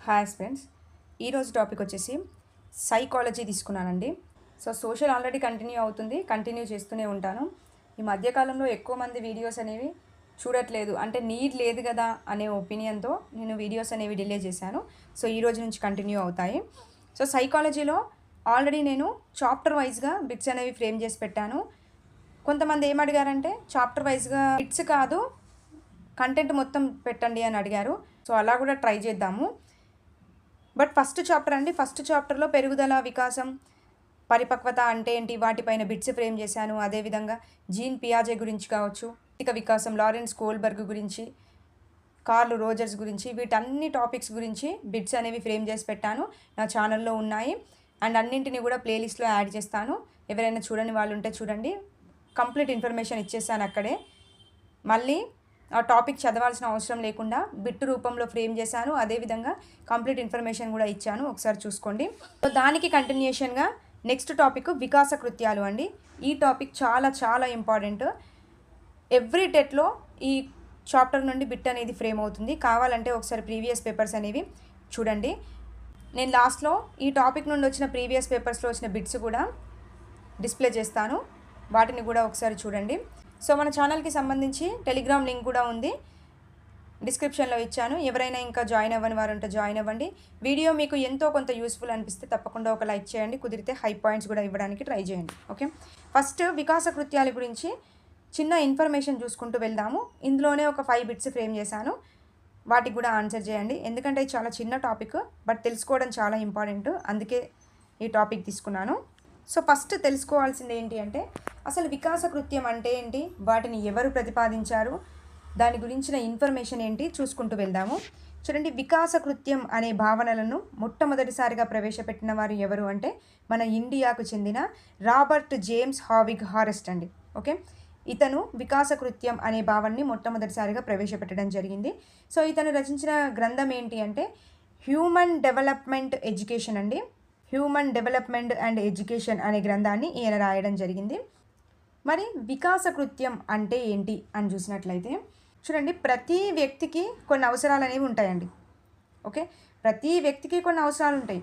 Hi friends, ఈరోజు topic వచ్చేసి psychology తీసుకున్నానండి. సోషల్ ఆల్రెడీ కంటిన్యూ చేస్తూనే ఉంటాను. ఈ మధ్యకాలంలో ఎక్కువ మంది వీడియోస్ అనేవి చూడట్లేదు, అంటే నీడ్ లేదు కదా అనే ఒపీనియన్తో నేను వీడియోస్ అనేవి డిలే చేశాను. ఈ రోజు నుంచి కంటిన్యూ అవుతాయి. సైకాలజీలో ఆల్రెడీ నేను చాప్టర్ వైజ్గా బిట్స్ అనేవి ఫ్రేమ్ చేసి పెట్టాను. కొంతమంది ఏమడిగారంటే చాప్టర్ వైజ్గా బిట్స్ కాదు కంటెంట్ మొత్తం పెట్టండి అని అడిగారు. అలా కూడా ట్రై చేద్దాము. బట్ ఫస్ట్ చాప్టర్లో పెరుగుదల, వికాసం, పరిపక్వత అంటే ఏంటి, వాటిపైన బిట్స్ ఫ్రేమ్ చేశాను. అదేవిధంగా జీన్ పియాజే గురించి కావచ్చు, ఇక వికాసం, లారెన్స్ కోల్బర్గ్ గురించి, కార్ల్ రోజర్స్ గురించి, వీటన్ని టాపిక్స్ గురించి బిట్స్ అనేవి ఫ్రేమ్ చేసి పెట్టాను. నా ఛానల్లో ఉన్నాయి అండ్ అన్నింటినీ కూడా ప్లేలిస్ట్లో యాడ్ చేస్తాను. ఎవరైనా చూడని వాళ్ళు ఉంటే చూడండి. కంప్లీట్ ఇన్ఫర్మేషన్ ఇచ్చేసాను అక్కడే. మళ్ళీ ఆ టాపిక్ చదవాల్సిన అవసరం లేకుండా బిట్ రూపంలో ఫ్రేమ్ చేశాను. అదేవిధంగా కంప్లీట్ ఇన్ఫర్మేషన్ కూడా ఇచ్చాను, ఒకసారి చూసుకోండి. దానికి కంటిన్యూషన్గా నెక్స్ట్ టాపిక్ వికాస కృత్యాలు అండి. ఈ టాపిక్ చాలా చాలా ఇంపార్టెంట్. ఎవ్రీ టెట్లో ఈ చాప్టర్ నుండి బిట్ అనేది ఫ్రేమ్ అవుతుంది. కావాలంటే ఒకసారి ప్రీవియస్ పేపర్స్ అనేవి చూడండి. నేను లాస్ట్లో ఈ టాపిక్ నుండి వచ్చిన ప్రీవియస్ పేపర్స్లో వచ్చిన బిట్స్ కూడా డిస్ప్లే చేస్తాను, వాటిని కూడా ఒకసారి చూడండి. మన ఛానల్కి సంబంధించి టెలిగ్రామ్ లింక్ కూడా ఉంది, డిస్క్రిప్షన్లో ఇచ్చాను. ఎవరైనా ఇంకా జాయిన్ అవ్వని వారు ఉంటే జాయిన్ అవ్వండి. వీడియో మీకు ఎంతో కొంత యూస్ఫుల్ అనిపిస్తే తప్పకుండా ఒక లైక్ చేయండి, కుదిరితే హై పాయింట్స్ కూడా ఇవ్వడానికి ట్రై చేయండి. ఓకే, ఫస్ట్ వికాస కృత్యాల గురించి చిన్న ఇన్ఫర్మేషన్ చూసుకుంటూ వెళ్దాము. ఇందులోనే ఒక 5 బిట్స్ ఫ్రేమ్ చేశాను, వాటికి కూడా ఆన్సర్ చేయండి. ఎందుకంటే ఇది చాలా చిన్న టాపిక్, బట్ తెలుసుకోవడం చాలా ఇంపార్టెంట్, అందుకే ఈ టాపిక్ తీసుకున్నాను. ఫస్ట్ తెలుసుకోవాల్సింది ఏంటి అంటే అసలు వికాస కృత్యం అంటే ఏంటి, వాటిని ఎవరు ప్రతిపాదించారు, దాని గురించిన ఇన్ఫర్మేషన్ ఏంటి చూసుకుంటూ వెళ్దాము. చూడండి, వికాస కృత్యం అనే భావనలను మొట్టమొదటిసారిగా ప్రవేశపెట్టిన వారు ఎవరు అంటే మన ఇండియాకు చెందిన రాబర్ట్ జేమ్స్ హావిగ్ హారెస్ట్ అండి. ఓకే, ఇతను వికాస కృత్యం అనే భావనని మొట్టమొదటిసారిగా ప్రవేశపెట్టడం జరిగింది. ఇతను రచించిన గ్రంథం ఏంటి అంటే హ్యూమన్ డెవలప్మెంట్ ఎడ్యుకేషన్ అండి. హ్యూమన్ డెవలప్మెంట్ అండ్ ఎడ్యుకేషన్ అనే గ్రంథాన్ని ఈయన రాయడం జరిగింది. మరి వికాస కృత్యం అంటే ఏంటి అని చూసినట్లయితే చూడండి, ప్రతి వ్యక్తికి కొన్ని అవసరాలు అనేవి ఉంటాయండి. ఓకే, ప్రతి వ్యక్తికి కొన్ని అవసరాలు ఉంటాయి.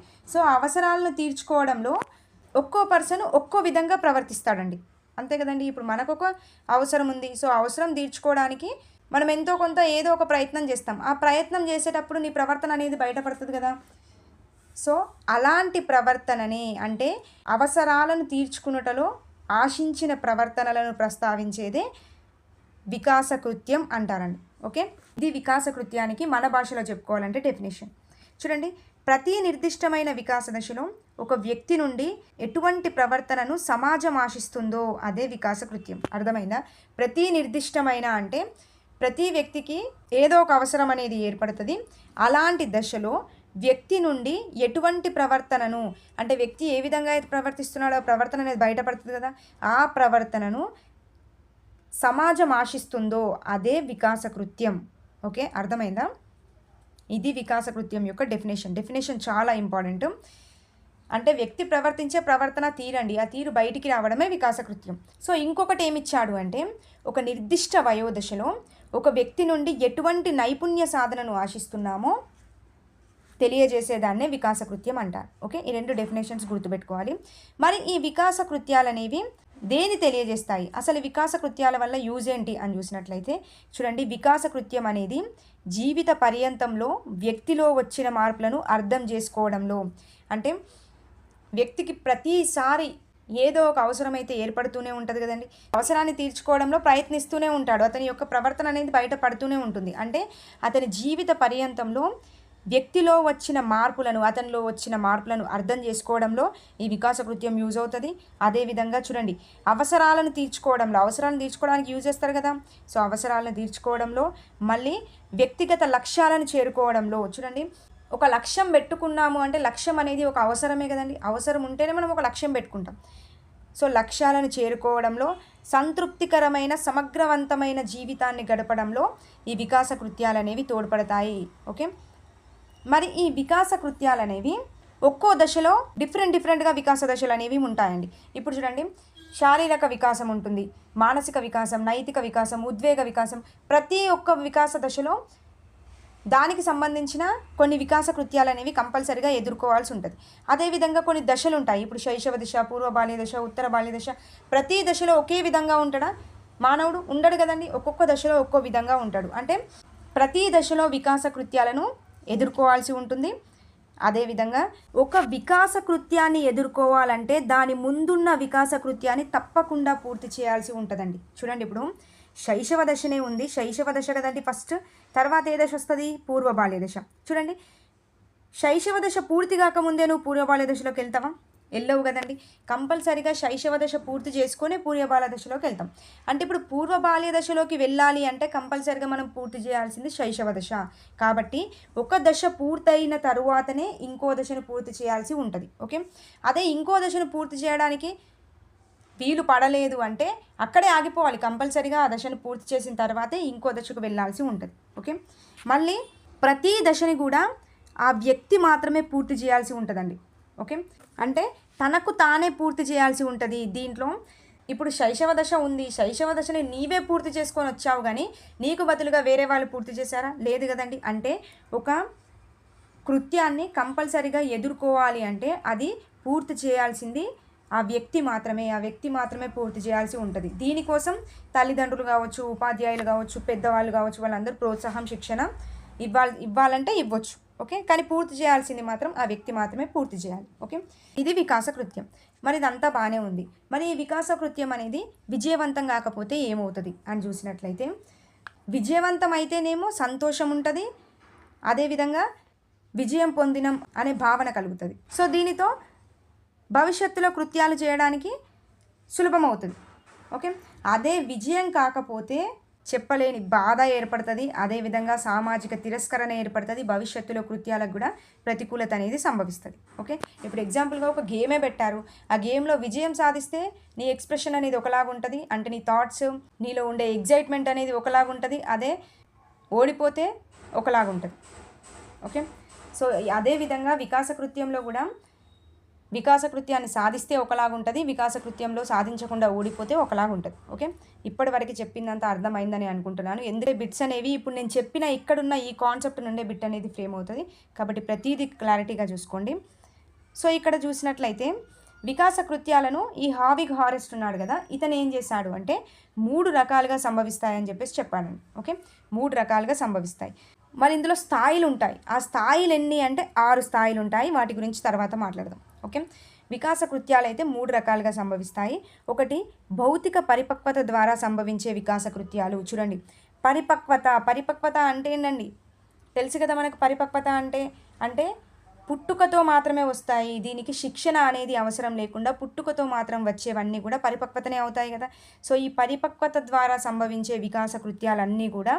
అవసరాలను తీర్చుకోవడంలో ఒక్కో పర్సన్ ఒక్కో విధంగా ప్రవర్తిస్తాడండి, అంతే కదండి. ఇప్పుడు మనకు ఒక అవసరం ఉంది, అవసరం తీర్చుకోవడానికి మనం ఎంతో కొంత ఏదో ఒక ప్రయత్నం చేస్తాం. ఆ ప్రయత్నం చేసేటప్పుడు నీ ప్రవర్తన అనేది బయటపడుతుంది కదా. అలాంటి ప్రవర్తనని, అంటే అవసరాలను తీర్చుకున్నటలో ఆశించిన ప్రవర్తనలను ప్రస్తావించేదే వికాస కృత్యం అంటారండి. ఓకే, ఇది వికాస కృత్యానికి మన భాషలో చెప్పుకోవాలంటే డెఫినేషన్. చూడండి, ప్రతి నిర్దిష్టమైన వికాస దశలో ఒక వ్యక్తి నుండి ఎటువంటి ప్రవర్తనను సమాజం ఆశిస్తుందో అదే వికాస కృత్యం. అర్థమైందా? ప్రతి నిర్దిష్టమైన అంటే ప్రతి వ్యక్తికి ఏదో ఒక అవసరం అనేది ఏర్పడుతుంది. అలాంటి దశలో వ్యక్తి నుండి ఎటువంటి ప్రవర్తనను, అంటే వ్యక్తి ఏ విధంగా అయితే ప్రవర్తిస్తున్నాడో ఆ ప్రవర్తన అనేది బయటపడుతుంది కదా, ఆ ప్రవర్తనను సమాజం ఆశిస్తుందో అదే వికాస కృత్యం. ఓకే, అర్థమైందా? ఇది వికాస కృత్యం యొక్క డెఫినేషన్ చాలా ఇంపార్టెంట్. అంటే వ్యక్తి ప్రవర్తించే ప్రవర్తన తీరండి, ఆ తీరు బయటికి రావడమే వికాస కృత్యం. ఇంకొకటి ఏమిచ్చాడు అంటే ఒక నిర్దిష్ట వయోదశలో ఒక వ్యక్తి నుండి ఎటువంటి నైపుణ్య సాధనను ఆశిస్తున్నామో తెలియజేసేదాన్నే వికాస కృత్యం అంటారు. ఓకే, ఈ 2 డెఫినేషన్స్ గుర్తుపెట్టుకోవాలి. మరి ఈ వికాస కృత్యాలు అనేవి దేని తెలియజేస్తాయి, అసలు వికాస కృత్యాల వల్ల యూజ్ ఏంటి అని చూసినట్లయితే చూడండి, వికాస కృత్యం అనేది జీవిత పర్యంతంలో వ్యక్తిలో వచ్చిన మార్పులను అర్థం చేసుకోవడంలో, అంటే వ్యక్తికి ప్రతిసారి ఏదో ఒక అవసరం అయితే ఏర్పడుతూనే ఉంటుంది కదండి. అవసరాన్ని తీర్చుకోవడంలో ప్రయత్నిస్తూనే ఉంటాడు, అతని యొక్క ప్రవర్తన అనేది బయటపడుతూనే ఉంటుంది. అంటే అతని జీవిత పర్యంతంలో వ్యక్తిలో వచ్చిన మార్పులను, అతనిలో వచ్చిన మార్పులను అర్థం చేసుకోవడంలో ఈ వికాస కృత్యం యూజ్ అవుతుంది. అదేవిధంగా చూడండి, అవసరాలను తీర్చుకోవడానికి యూజ్ చేస్తారు కదా. అవసరాలను తీర్చుకోవడంలో, మళ్ళీ వ్యక్తిగత లక్ష్యాలను చేరుకోవడంలో, చూడండి ఒక లక్ష్యం పెట్టుకున్నాము అంటే లక్ష్యం అనేది ఒక అవసరమే కదండి. అవసరం ఉంటేనే మనం ఒక లక్ష్యం పెట్టుకుంటాం. లక్ష్యాలను చేరుకోవడంలో, సంతృప్తికరమైన సమగ్రవంతమైన జీవితాన్ని గడపడంలో ఈ వికాస కృత్యాలు అనేవి తోడ్పడతాయి. ఓకే, మరి ఈ వికాస కృత్యాలు అనేవి ఒక్కో దశలో డిఫరెంట్గా వికాస దశలు అనేవి ఉంటాయండి. ఇప్పుడు చూడండి, శారీరక వికాసం ఉంటుంది, మానసిక వికాసం, నైతిక వికాసం, ఉద్వేగ వికాసం. ప్రతి ఒక్క వికాస దశలో దానికి సంబంధించిన కొన్ని వికాస కృత్యాలు అనేవి కంపల్సరిగా ఎదుర్కోవాల్సి ఉంటుంది. అదేవిధంగా కొన్ని దశలు ఉంటాయి. ఇప్పుడు శైశవ దశ, పూర్వ బాల్య దశ, ఉత్తర బాల్య దశ. ప్రతి దశలో ఒకే విధంగా ఉంటాడా మానవుడు? ఉండడు కదండి. ఒక్కొక్క దశలో ఒక్కో విధంగా ఉంటాడు. అంటే ప్రతి దశలో వికాస కృత్యాలను ఎదుర్కోవాల్సి ఉంటుంది. అదేవిధంగా ఒక వికాస కృత్యాన్ని ఎదుర్కోవాలంటే దాని ముందున్న వికాస కృత్యాన్ని తప్పకుండా పూర్తి చేయాల్సి ఉంటుందండి. చూడండి, ఇప్పుడు శైశవ దశనే ఉంది. శైశవ దశ కదండి ఫస్ట్. తర్వాత ఏ దశ వస్తుంది? పూర్వ బాల్య దశ. చూడండి, శైశవ దశ పూర్తి కాకముందే నువ్వు పూర్వ బాల్య దశలోకి వెళ్తావా? వెళ్ళవు కదండి. కంపల్సరీగా శైశవ దశ పూర్తి చేసుకొని పూర్వ బాల్య దశలోకి వెళ్తాం. అంటే ఇప్పుడు పూర్వ బాల్య దశలోకి వెళ్ళాలి అంటే కంపల్సరీగా మనం పూర్తి చేయాల్సింది శైశవ దశ. కాబట్టి ఒక దశ పూర్తయిన తరువాతనే ఇంకో దశను పూర్తి చేయాల్సి ఉంటుంది. ఓకే, అదే ఇంకో దశను పూర్తి చేయడానికి వీలు పడలేదు అంటే అక్కడే ఆగిపోవాలి. కంపల్సరీగా ఆ దశను పూర్తి చేసిన తర్వాతే ఇంకో దశకు వెళ్ళాల్సి ఉంటుంది. ఓకే, మళ్ళీ ప్రతి దశని కూడా ఆ వ్యక్తి మాత్రమే పూర్తి చేయాల్సి ఉంటుందండి. ఓకే, అంటే తనకు తానే పూర్తి చేయాల్సి ఉంటుంది. దీంట్లో ఇప్పుడు శైశవ దశ ఉంది. శైశవ దశని నీవే పూర్తి చేసుకొని వచ్చావు, కానీ నీకు బదులుగా వేరే వాళ్ళు పూర్తి చేశారా? లేదు కదండి. అంటే ఒక కృత్యాన్ని కంపల్సరీగా ఎదుర్కోవాలి అంటే అది పూర్తి చేయాల్సింది ఆ వ్యక్తి మాత్రమే పూర్తి చేయాల్సి ఉంటుంది. తల్లిదండ్రులు కావచ్చు, ఉపాధ్యాయులు కావచ్చు, పెద్దవాళ్ళు కావచ్చు, వాళ్ళందరూ ప్రోత్సాహం, శిక్షణ ఇవ్వాలంటే ఇవ్వచ్చు. ఓకే, కానీ పూర్తి చేయాల్సింది మాత్రం ఆ వ్యక్తి మాత్రమే పూర్తి చేయాలి. ఓకే, ఇది వికాస కృత్యం. మరి ఇదంతా బాగానే ఉంది. మరి ఈ వికాస కృత్యం అనేది విజయవంతం కాకపోతే ఏమవుతుంది అని చూసినట్లయితే, విజయవంతం అయితేనేమో సంతోషం ఉంటుంది, అదేవిధంగా విజయం పొందినం అనే భావన కలుగుతుంది. సో దీనితో భవిష్యత్తులో కృత్యాలు చేయడానికి సులభమవుతుంది. ఓకే, అదే విజయం కాకపోతే చెప్పలేని బాధ ఏర్పడుతుంది, అదేవిధంగా సామాజిక తిరస్కరణ ఏర్పడుతుంది, భవిష్యత్తులో కృత్యాలకు కూడా ప్రతికూలత అనేది సంభవిస్తుంది. ఓకే, ఇప్పుడు ఎగ్జాంపుల్గా ఒక గేమే పెట్టారు. ఆ గేమ్లో విజయం సాధిస్తే నీ ఎక్స్ప్రెషన్ అనేది ఒకలాగుంటుంది, అంటే నీ థాట్స్, నీలో ఉండే ఎగ్జైట్మెంట్ అనేది ఒకలాగుంటుంది. అదే ఓడిపోతే ఒకలాగుంటుంది. ఓకే, సో అదేవిధంగా వికాస కృత్యంలో కూడా వికాస కృత్యాన్ని సాధిస్తే ఒకలాగుంటుంది, వికాస కృత్యంలో సాధించకుండా ఓడిపోతే ఒకలాగుంటుంది. ఓకే, ఇప్పటివరకు చెప్పిందంతా అర్థమైందని అనుకుంటున్నాను. ఎందుకంటే బిట్స్ అనేవి ఇప్పుడు నేను చెప్పిన ఇక్కడున్న ఈ కాన్సెప్ట్ నుండే బిట్ అనేది ఫ్రేమ్ అవుతుంది. కాబట్టి ప్రతిదీ క్లారిటీగా చూసుకోండి. సో ఇక్కడ చూసినట్లయితే వికాస కృత్యాలను ఈ హావిగ్ హారెస్ట్ ఉన్నాడు కదా, ఇతను ఏం చేశాడు అంటే 3 రకాలుగా సంభవిస్తాయని చెప్పేసి చెప్పాను. ఓకే, 3 రకాలుగా సంభవిస్తాయి. మరి ఇందులో స్థాయిలు ఉంటాయి. ఆ స్థాయిలు ఎన్ని అంటే 6 స్థాయిలు ఉంటాయి. వాటి గురించి తర్వాత మాట్లాడదాం. ఓకే, వికాస కృత్యాలు అయితే 3 రకాలుగా సంభవిస్తాయి. ఒకటి భౌతిక పరిపక్వత ద్వారా సంభవించే వికాస కృత్యాలు. చూడండి, పరిపక్వత అంటే ఏంటండి? తెలుసు కదా మనకు. పరిపక్వత అంటే పుట్టుకతో మాత్రమే వస్తాయి. దీనికి శిక్షణ అనేది అవసరం లేకుండా పుట్టుకతో మాత్రం వచ్చేవన్నీ కూడా పరిపక్వతనే అవుతాయి కదా. సో ఈ పరిపక్వత ద్వారా సంభవించే వికాస కృత్యాలన్నీ కూడా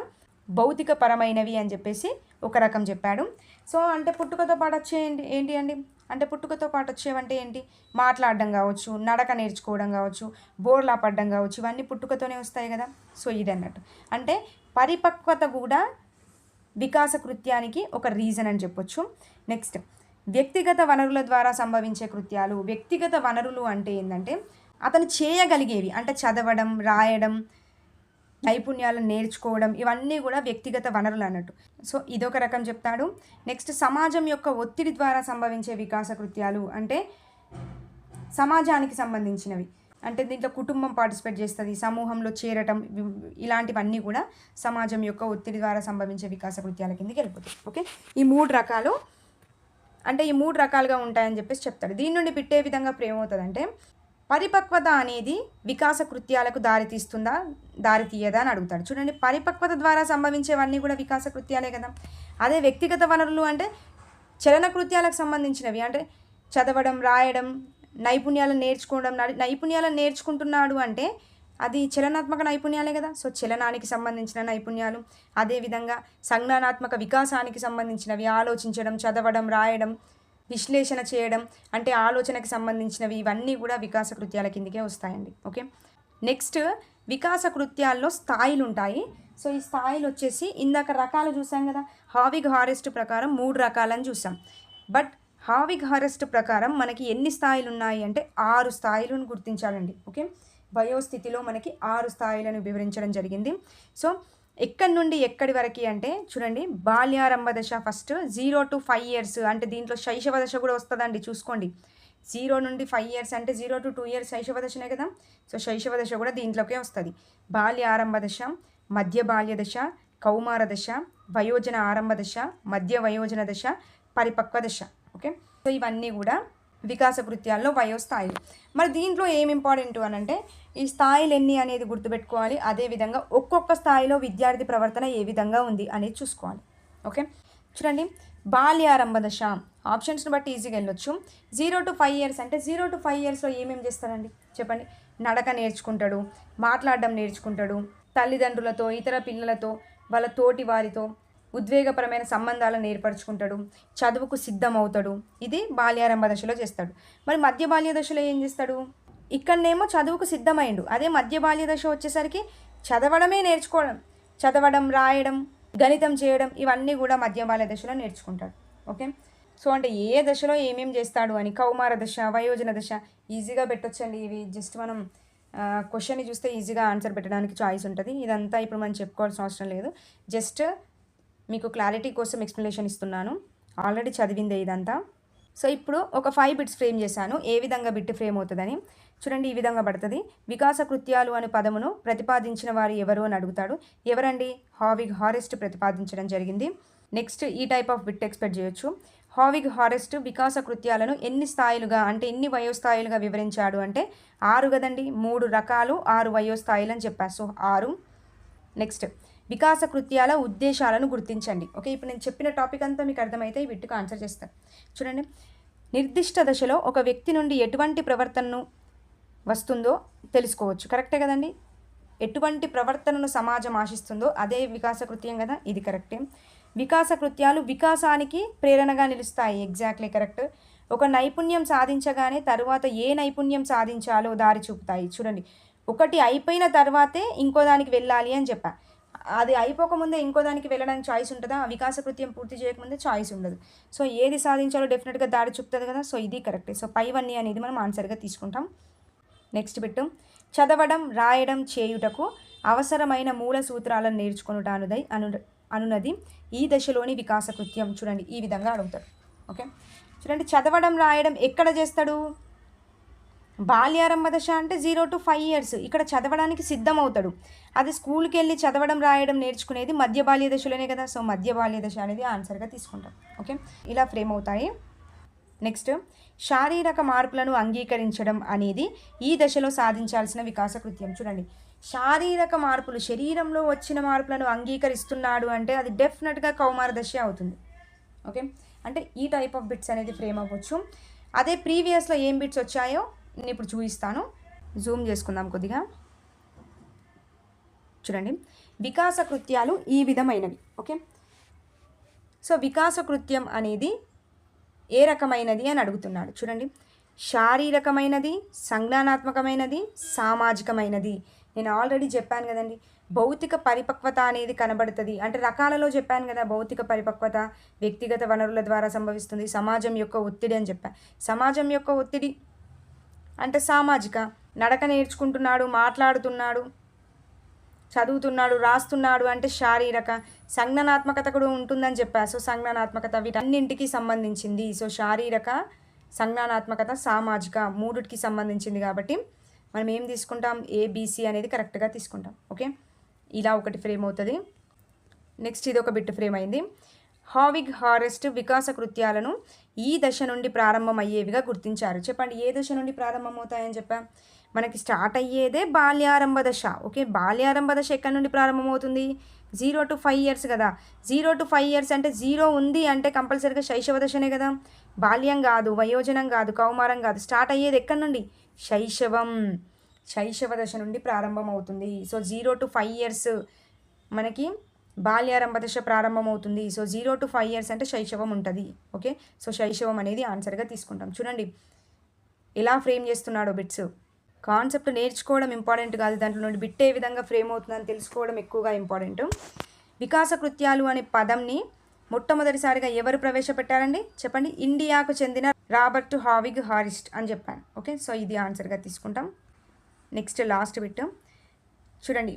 భౌతిక పరమైనవి అని చెప్పేసి ఒక రకం చెప్పాడు. సో అంటే పుట్టుకతో పాటు వచ్చేయండి ఏంటి అండి అంటే పుట్టుకతో పాటు వచ్చేవంటే ఏంటి? మాట్లాడడం కావచ్చు, నడక నేర్చుకోవడం కావచ్చు, బోర్లా పడడం కావచ్చు, ఇవన్నీ పుట్టుకతోనే వస్తాయి కదా. సో ఇది అన్నట్టు. అంటే పరిపక్వత కూడా వికాస కృత్యానికి ఒక రీజన్ అని చెప్పొచ్చు. నెక్స్ట్, వ్యక్తిగత వనరుల ద్వారా సంభవించే కృత్యాలు. వ్యక్తిగత వనరులు అంటే ఏంటంటే అతను చేయగలిగేవి, అంటే చదవడం, రాయడం, నైపుణ్యాలను నేర్చుకోవడం, ఇవన్నీ కూడా వ్యక్తిగత వనరులు అన్నట్టు. సో ఇదొక రకం చెప్తాడు. నెక్స్ట్, సమాజం యొక్క ఒత్తిడి ద్వారా సంభవించే వికాస కృత్యాలు అంటే సమాజానికి సంబంధించినవి. అంటే దీంట్లో కుటుంబం పార్టిసిపేట్ చేస్తుంది, సమూహంలో చేరటం, ఇలాంటివన్నీ కూడా సమాజం యొక్క ఒత్తిడి ద్వారా సంభవించే వికాస కృత్యాల కిందకి వెళ్ళిపోతాయి. ఓకే, ఈ 3 రకాలు అంటే ఈ 3 రకాలుగా ఉంటాయని చెప్పేసి చెప్తాడు. దీని నుండి బిట్టే విధంగా ఏమవుతుందంటే పరిపక్వత అనేది వికాస కృత్యాలకు దారితీస్తుందా, దారితీయదా అని అడుగుతాడు. చూడండి, పరిపక్వత ద్వారా సంభవించేవన్నీ కూడా వికాస కృత్యాలే కదా. అదే వ్యక్తిగత వనరులు అంటే చలన కృత్యాలకు సంబంధించినవి, అంటే చదవడం, రాయడం, నైపుణ్యాలను నేర్చుకోవడం. నైపుణ్యాలను నేర్చుకుంటున్నాడు అంటే అది చలనాత్మక నైపుణ్యాలే కదా. సో చలనానికి సంబంధించిన నైపుణ్యాలు, అదేవిధంగా సంజ్ఞానాత్మక వికాసానికి సంబంధించినవి, ఆలోచించడం, చదవడం, రాయడం, విశ్లేషణ చేయడం, అంటే ఆలోచనకి సంబంధించినవి, ఇవన్నీ కూడా వికాస కృత్యాల కిందకే వస్తాయండి. ఓకే, నెక్స్ట్, వికాస కృత్యాల్లో స్థాయిలు ఉంటాయి. సో ఈ స్థాయిలు వచ్చేసి ఇందాక రకాలు చూసాం కదా, హావిగ్ హారెస్ట్ ప్రకారం 3 రకాలని చూసాం. బట్ హావిగ్ హారెస్ట్ ప్రకారం మనకి ఎన్ని స్థాయిలు ఉన్నాయి అంటే 6 స్థాయిలను గుర్తించాలండి. ఓకే, బయోస్థితిలో మనకి 6 స్థాయిలను వివరించడం జరిగింది. సో ఎక్కడి నుండి ఎక్కడి వరకు అంటే చూడండి, బాల్యారంభ దశ ఫస్ట్ 0 to 5 ఇయర్స్ అంటే దీంట్లో శైశవ దశ కూడా వస్తుందండి, చూసుకోండి. 0 నుండి 5 ఇయర్స్ అంటే 0 to 2 ఇయర్స్ శైశవ దశనే కదా. సో శైశవ దశ కూడా దీంట్లోకే వస్తుంది. బాల్య ఆరంభ దశ, మధ్య బాల్య దశ, కౌమార దశ, వయోజన ఆరంభ దశ, మధ్య వయోజన దశ, పరిపక్వ దశ. ఓకే, సో ఇవన్నీ కూడా వికాస కృత్యాల్లో వయోస్థాయిలు. మరి దీంట్లో ఏం ఇంపార్టెంట్ అని అంటే ఈ స్థాయిలు ఎన్ని అనేది గుర్తుపెట్టుకోవాలి. అదేవిధంగా ఒక్కొక్క స్థాయిలో విద్యార్థి ప్రవర్తన ఏ విధంగా ఉంది అనేది చూసుకోవాలి. ఓకే, చూడండి, బాల్యారంభ దశ ఆప్షన్స్ని బట్టి ఈజీగా వెళ్ళొచ్చు. 0 to 5 ఇయర్స్ అంటే 0 to 5 ఇయర్స్లో ఏమేమి చేస్తారండి చెప్పండి. నడక నేర్చుకుంటాడు, మాట్లాడడం నేర్చుకుంటాడు, తల్లిదండ్రులతో, ఇతర పిల్లలతో, వాళ్ళ తోటి వారితో ఉద్వేగపరమైన సంబంధాలను ఏర్పరచుకుంటాడు, చదువుకు సిద్ధమవుతాడు. ఇది బాల్యారంభ దశలో చేస్తాడు. మరి మధ్య బాల్య దశలో ఏం చేస్తాడు? ఇక్కడనేమో చదువుకు సిద్ధమైండు. అదే మధ్య బాల్య దశ వచ్చేసరికి చదవడమే నేర్చుకోవడం, చదవడం, రాయడం, గణితం చేయడం ఇవన్నీ కూడా మధ్య బాల్య దశలో నేర్చుకుంటాడు. ఓకే, సో అంటే ఏ దశలో ఏమేం చేస్తాడు అని కౌమార దశ, వయోజన దశ ఈజీగా పెట్టొచ్చండి. ఇవి జస్ట్ మనం క్వశ్చన్ని చూస్తే ఈజీగా ఆన్సర్ పెట్టడానికి చాయిస్ ఉంటుంది. ఇదంతా ఇప్పుడు మనం చెప్పుకోవాల్సిన అవసరం లేదు. జస్ట్ మీకు క్లారిటీ కోసం ఎక్స్ప్లెనేషన్ ఇస్తున్నాను. ఆల్రెడీ చదివిందే ఇదంతా. సో ఇప్పుడు ఒక 5 బిట్స్ ఫ్రేమ్ చేశాను, ఏ విధంగా బిట్ ఫ్రేమ్ అవుతుందని. చూడండి, ఈ విధంగా పడుతుంది. వికాస కృత్యాలు అనే పదమును ప్రతిపాదించిన వారు ఎవరు అని అడుగుతాడు. ఎవరండి? హావిగ్ హారెస్ట్ ప్రతిపాదించడం జరిగింది. నెక్స్ట్ ఈ టైప్ ఆఫ్ బిట్ ఎక్స్పెక్ట్ చేయొచ్చు. హావిగ్ హారెస్ట్ వికాస కృత్యాలను ఎన్ని స్థాయిలుగా అంటే ఎన్ని వయోస్థాయిలుగా వివరించాడు అంటే 6 కదండి. 3 రకాలు 6 వయోస్థాయిలు అని చెప్పారు. సో 6. నెక్స్ట్ వికాస కృత్యాల ఉద్దేశాలను గుర్తించండి. ఓకే, ఇప్పుడు నేను చెప్పిన టాపిక్ అంతా మీకు అర్థమైతే ఈ బిట్టుకు ఆన్సర్ చేస్తాను. చూడండి, నిర్దిష్ట దశలో ఒక వ్యక్తి నుండి ఎటువంటి ప్రవర్తనను వస్తుందో తెలుసుకోవచ్చు. కరెక్టే కదండి. ఎటువంటి ప్రవర్తనను సమాజం ఆశిస్తుందో అదే వికాస కృత్యం కదా. ఇది కరెక్టే. వికాస కృత్యాలు వికాసానికి ప్రేరణగా నిలుస్తాయి. Exactly correct. ఒక నైపుణ్యం సాధించగానే తరువాత ఏ నైపుణ్యం సాధించాలో దారి చూపుతాయి. చూడండి, ఒకటి అయిపోయిన తర్వాతే ఇంకో దానికి వెళ్ళాలి అని చెప్పా. అది అయిపోకముందే ఇంకో దానికి వెళ్ళడానికి చాయిస్ ఉంటుందా? వికాస కృత్యం పూర్తి చేయకముందే చాయిస్ ఉండదు. సో ఏది సాధించాలో డెఫినెట్గా దారి చూపుతుంది కదా. సో ఇది కరెక్టే. సో పైవన్నీ అనేది మనం ఆన్సర్గా తీసుకుంటాం. నెక్స్ట్ బిట్టు, చదవడం, రాయడం చేయుటకు అవసరమైన మూల సూత్రాలను నేర్చుకొనుట అనున్నది ఈ దశలోని వికాస కృత్యం. చూడండి, ఈ విధంగా అడుగుతాడు. ఓకే, చూడండి, చదవడం, రాయడం ఎక్కడ చేస్తాడు? బాల్యారంభ దశ అంటే 0 to 5 ఇయర్స్. ఇక్కడ చదవడానికి సిద్ధమవుతాడు. అది స్కూల్కి వెళ్ళి చదవడం, రాయడం నేర్చుకునేది మధ్య బాల్య దశలోనే కదా. సో మధ్య బాల్య దశ అనేది ఆన్సర్గా తీసుకుంటాం. ఓకే, ఇలా ఫ్రేమ్ అవుతాయి. నెక్స్ట్, శారీరక మార్పులను అంగీకరించడం అనేది ఈ దశలో సాధించాల్సిన వికాస కృత్యం. చూడండి, శారీరక మార్పులు, శరీరంలో వచ్చిన మార్పులను అంగీకరిస్తున్నాడు అంటే అది డెఫినెట్గా కౌమార దశ అవుతుంది. ఓకే, అంటే ఈ టైప్ ఆఫ్ బిట్స్ అనేది ఫ్రేమ్ అవ్వచ్చు. అదే ప్రీవియస్లో ఏం బిట్స్ వచ్చాయో నేను ఇప్పుడు చూపిస్తాను. జూమ్ చేసుకుందాం కొద్దిగా. చూడండి, వికాస కృత్యాలు ఈ విధమైనవి. ఓకే, సో వికాస కృత్యం అనేది ఏ రకమైనది అని అడుగుతున్నాడు. చూడండి, శారీరకమైనది, సంజ్ఞానాత్మకమైనది, సామాజికమైనది. నేను ఆల్రెడీ చెప్పాను కదండి, భౌతిక పరిపక్వత అనేది కనబడుతుంది అంటే రకాలలో చెప్పాను కదా. భౌతిక పరిపక్వత వ్యక్తిగత వనరుల ద్వారా సంభవిస్తుంది. సమాజం యొక్క ఒత్తిడి అని చెప్పాను. సమాజం యొక్క ఒత్తిడి అంటే సామాజిక. నడక నేర్చుకుంటున్నాడు, మాట్లాడుతున్నాడు, చదువుతున్నాడు, రాస్తున్నాడు అంటే శారీరక. సంజ్ఞానాత్మకత కూడా ఉంటుందని చెప్పా. సో సంజ్ఞానాత్మకత వీటన్నింటికి సంబంధించింది. సో శారీరక, సంజ్ఞానాత్మకత, సామాజిక మూడిటికి సంబంధించింది కాబట్టి మనం ఏం తీసుకుంటాం? ABC అనేది కరెక్ట్గా తీసుకుంటాం. ఓకే, ఇలా ఒకటి ఫ్రేమ్ అవుతుంది. నెక్స్ట్ ఇది ఒక బిట్ ఫ్రేమ్ అయింది. హావిగ్ హారెస్ట్ వికాస కృత్యాలను ఈ దశ నుండి ప్రారంభమయ్యేవిగా గుర్తించారు. చెప్పండి, ఏ దశ నుండి ప్రారంభమవుతాయని చెప్పా? మనకి స్టార్ట్ అయ్యేదే బాల్యారంభ దశ. ఓకే, బాల్యారంభ దశ ఎక్కడి నుండి ప్రారంభమవుతుంది? 0 to 5 ఇయర్స్ కదా. 0 to 5 ఇయర్స్ అంటే 0 ఉంది అంటే కంపల్సరీగా శైశవ దశనే కదా. బాల్యం కాదు, వయోజనం కాదు, కౌమారం కాదు. స్టార్ట్ అయ్యేది ఎక్కడి నుండి? శైశవం. శైశవ దశ నుండి ప్రారంభమవుతుంది. సో 0 to 5 ఇయర్స్ మనకి బాల్యారంభ దశ ప్రారంభమవుతుంది. సో 0 to 5 ఇయర్స్ అంటే శైశవం ఉంటుంది. ఓకే, సో శైశవం అనేది ఆన్సర్గా తీసుకుంటాం. చూడండి ఎలా ఫ్రేమ్ చేస్తున్నాడో బిట్స్. కాన్సెప్ట్ నేర్చుకోవడం ఇంపార్టెంట్ కాదు, దాంట్లో నుండి బిట్ ఏ విధంగా ఫ్రేమ్ అవుతుందని తెలుసుకోవడం ఎక్కువగా ఇంపార్టెంట్. వికాస కృత్యాలు అనే పదంని మొట్టమొదటిసారిగా ఎవరు ప్రవేశపెట్టారండి? చెప్పండి. ఇండియాకు చెందిన రాబర్ట్ హావిగ్ హారెస్ట్ అని చెప్పాను. ఓకే, సో ఇది ఆన్సర్గా తీసుకుంటాం. నెక్స్ట్ లాస్ట్ బిట్ చూడండి.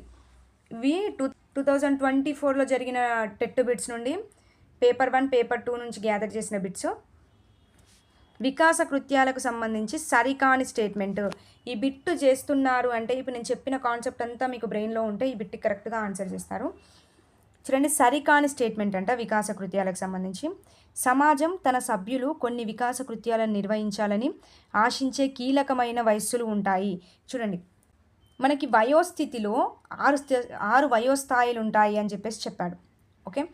2024లో జరిగిన టెట్ బిట్స్ నుండి పేపర్ 1 పేపర్ 2 నుంచి గ్యాదర్ చేసిన బిట్స్. వికాస కృత్యాలకు సంబంధించి సరికాని స్టేట్మెంట్. ఈ బిట్టు చేస్తున్నారు అంటే ఇప్పుడు నేను చెప్పిన కాన్సెప్ట్ అంతా మీకు బ్రెయిన్లో ఉంటే ఈ బిట్కి కరెక్ట్గా ఆన్సర్ చేస్తారు. చూడండి, సరికాని స్టేట్మెంట్ అంట వికాస కృత్యాలకు సంబంధించి. సమాజం తన సభ్యులు కొన్ని వికాస కృత్యాలను నిర్వహించాలని ఆశించే కీలకమైన వయస్సులు ఉంటాయి. చూడండి, మనకి వయోస్థితిలో 6 వయోస్థాయిలు ఉంటాయి అని చెప్పాడు. ఓకే,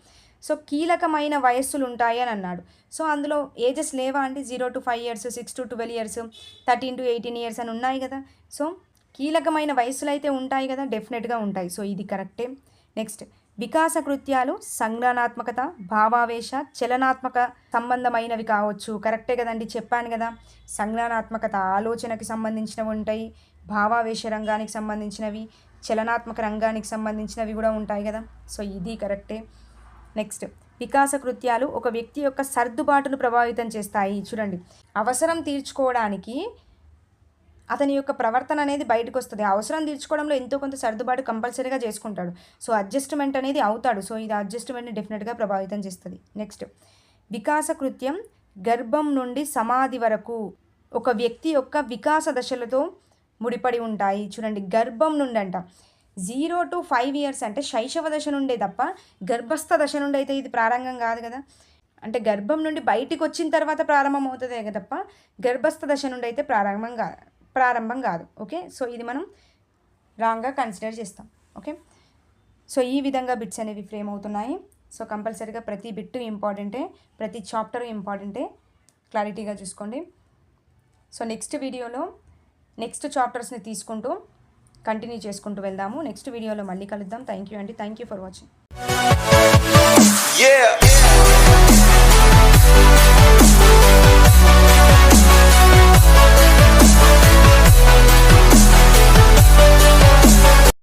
సో కీలకమైన వయస్సులు ఉంటాయి అని అన్నాడు. సో అందులో ఏజెస్ లేవా అంటే 0 to 5 years, 6 to 12 years, 13 to 18 years అని ఉన్నాయి కదా. సో కీలకమైన వయస్సులు అయితే ఉంటాయి కదా, డెఫినెట్గా ఉంటాయి. సో ఇది కరెక్టే. నెక్స్ట్, వికాస కృత్యాలు సంజ్ఞానాత్మకత, భావావేశ, చలనాత్మక సంబంధమైనవి కావచ్చు. కరెక్టే కదండి, చెప్పాను కదా. సంజ్ఞానాత్మకత ఆలోచనకి సంబంధించినవి ఉంటాయి, భావావేశ రంగానికి సంబంధించినవి, చలనాత్మక రంగానికి సంబంధించినవి కూడా ఉంటాయి కదా. సో ఇది కరెక్టే. నెక్స్ట్, వికాస కృత్యాలు ఒక వ్యక్తి యొక్క సర్దుబాటును ప్రభావితం చేస్తాయి. చూడండి, అవసరం తీర్చుకోవడానికి అతని యొక్క ప్రవర్తన అనేది బయటకు వస్తుంది. అవసరం తీర్చుకోవడంలో ఎంతో కొంత సర్దుబాటు కంపల్సరీగా చేసుకుంటాడు. సో అడ్జస్ట్మెంట్ అనేది అవుతాడు. సో ఇది అడ్జస్ట్మెంట్ని డెఫినెట్గా ప్రభావితం చేస్తుంది. నెక్స్ట్, వికాస కృత్యం గర్భం నుండి సమాధి వరకు ఒక వ్యక్తి యొక్క వికాస దశలతో ముడిపడి ఉంటాయి. చూడండి, గర్భం నుండి అంట 0 to 5 years అంటే శైశవ దశ నుండే తప్ప గర్భస్థ దశ నుండి అయితే ఇది ప్రారంభం కాదు కదా. అంటే గర్భం నుండి బయటికి వచ్చిన తర్వాత ప్రారంభం అవుతుంది తప్ప గర్భస్థ దశ నుండి అయితే ప్రారంభం కాదు. ఓకే, సో ఇది మనం రాంగ్గా కన్సిడర్ చేస్తాం. ఓకే, సో ఈ విధంగా బిట్స్ అనేవి ఫ్రేమ్ అవుతున్నాయి. సో కంపల్సరీగా ప్రతి బిట్టు ఇంపార్టెంటే, ప్రతి చాప్టర్ ఇంపార్టెంటే, క్లారిటీగా చూసుకోండి. సో నెక్స్ట్ వీడియోలో నెక్స్ట్ చాప్టర్స్ని తీసుకుంటూ కంటిన్యూ చేసుకుంటూ వెళ్దాము. నెక్స్ట్ వీడియోలో మళ్ళీ కలుద్దాం. థ్యాంక్ యూ అండి. Thank you for watching.